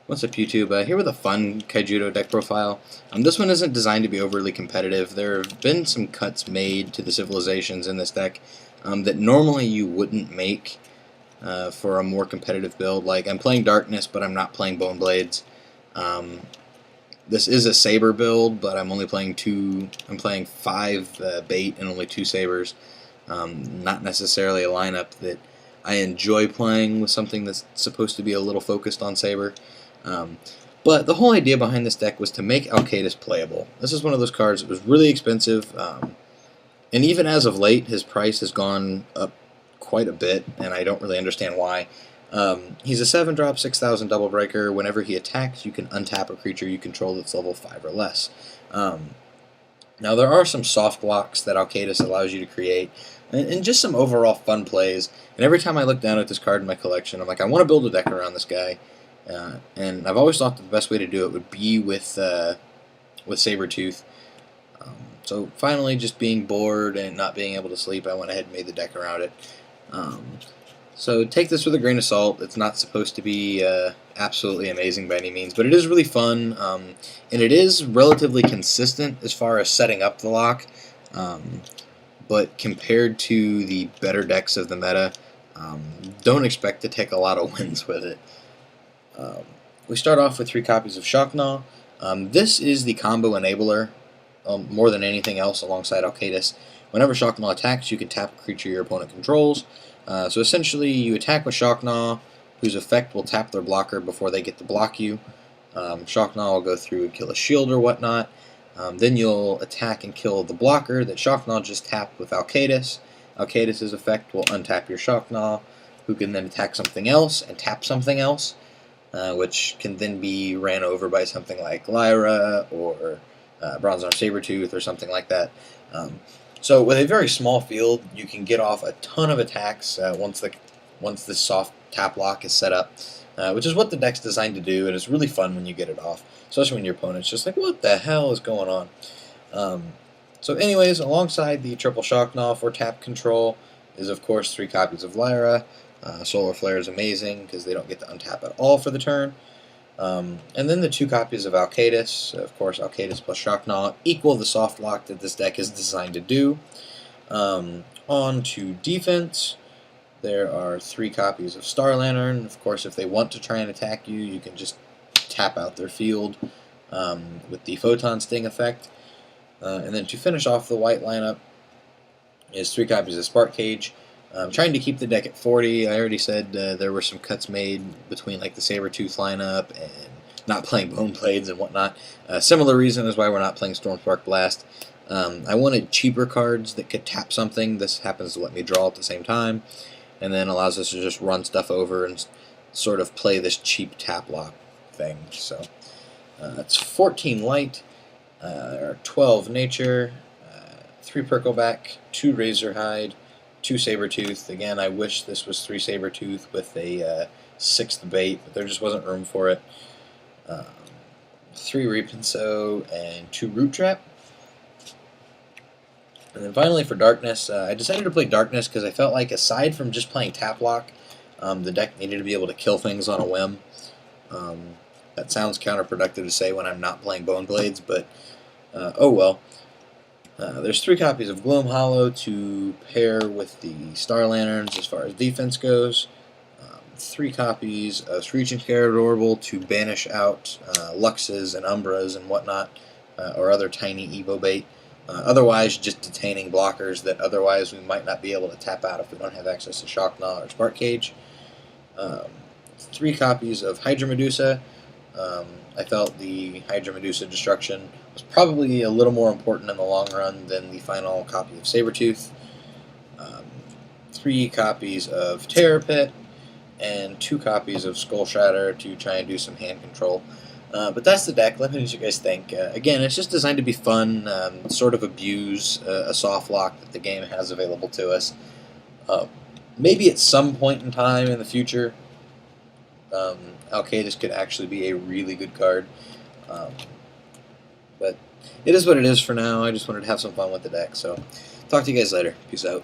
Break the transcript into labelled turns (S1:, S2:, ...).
S1: What's up, YouTube? Here with a fun Kaijudo deck profile. This one isn't designed to be overly competitive. There have been some cuts made to the civilizations in this deck that normally you wouldn't make for a more competitive build. Like, I'm playing Darkness, but I'm not playing Bone Blades. This is a Saber build, but I'm only playing two. I'm playing 5 bait and only 2 Sabers. Not necessarily a lineup that I enjoy playing with something that's supposed to be a little focused on Saber. But the whole idea behind this deck was to make Alcadeus playable. This is one of those cards that was really expensive, and even as of late, his price has gone up quite a bit, and I don't really understand why. He's a 7-drop, 6,000 double breaker. Whenever he attacks, you can untap a creature you control that's level 5 or less. Now, there are some soft blocks that Alcadeus allows you to create, and just some overall fun plays. And every time I look down at this card in my collection, I'm like, I want to build a deck around this guy. And I've always thought that the best way to do it would be with Sabretooth. So finally, just being bored and not being able to sleep, I went ahead and made the deck around it. So take this with a grain of salt. It's not supposed to be absolutely amazing by any means, but it is really fun, and it is relatively consistent as far as setting up the lock. But compared to the better decks of the meta, don't expect to take a lot of wins with it. We start off with 3 copies of Shockgnaw. This is the combo enabler more than anything else alongside Alcadeus. Whenever Shockgnaw attacks, you can tap a creature your opponent controls. So essentially, you attack with Shockgnaw, whose effect will tap their blocker before they get to block you. Shockgnaw will go through and kill a shield or whatnot. Then you'll attack and kill the blocker that Shockgnaw just tapped with Alcadeus. Alcadeus' effect will untap your Shockgnaw, who can then attack something else and tap something else, which can then be ran over by something like Lyra or Bronze Arm Sabretooth or something like that. So with a very small field, you can get off a ton of attacks once the soft tap lock is set up, which is what the deck's designed to do, and it's really fun when you get it off, especially when your opponent's just like, what the hell is going on? So anyways, alongside the triple Shockgnaw for tap control is, of course, 3 copies of Lyra. Solar Flare is amazing because they don't get to untap at all for the turn. And then the 2 copies of Alcadeus. Of course, Alcadeus plus Shockgnaw equal the soft lock that this deck is designed to do. On to defense. There are 3 copies of Star Lantern. Of course, if they want to try and attack you, you can just tap out their field with the Photon Sting effect. And then to finish off the white lineup is 3 copies of Spark Cage. I'm trying to keep the deck at 40. I already said there were some cuts made between like the Sabretooth lineup and not playing Bone Blades and whatnot. Similar reason is why we're not playing Stormspark Blast. I wanted cheaper cards that could tap something. This happens to let me draw at the same time, and then allows us to just run stuff over and sort of play this cheap tap lock thing. So it's 14 light, 12 nature, 3 Perkleback, 2 Razorhide, 2 Sabretooth. Again, I wish this was 3 Sabretooth with a 6th bait, but there just wasn't room for it. 3 Repinso and 2 Root Trap. And then finally for Darkness, I decided to play Darkness because I felt like aside from just playing Taplock, the deck needed to be able to kill things on a whim. That sounds counterproductive to say when I'm not playing Bone Blades, but oh well. There's 3 copies of Gloam Hollow to pair with the Star Lanterns as far as defense goes. 3 copies of Screeching Scarab Orbital to banish out Luxes and Umbras and whatnot, or other tiny Evo bait. Otherwise, just detaining blockers that otherwise we might not be able to tap out if we don't have access to Shockgnaw or Spark Cage. 3 copies of Hydra Medusa. I felt the Hydra Medusa destruction was probably a little more important in the long run than the final copy of Sabretooth. 3 copies of Terror Pit, and 2 copies of Skull Shatter to try and do some hand control. But that's the deck. Let me know what you guys think. Again, it's just designed to be fun, sort of abuse a soft lock that the game has available to us. Maybe at some point in time in the future, Alcadeus could actually be a really good card. But it is what it is for now. I just wanted to have some fun with the deck. So, talk to you guys later. Peace out.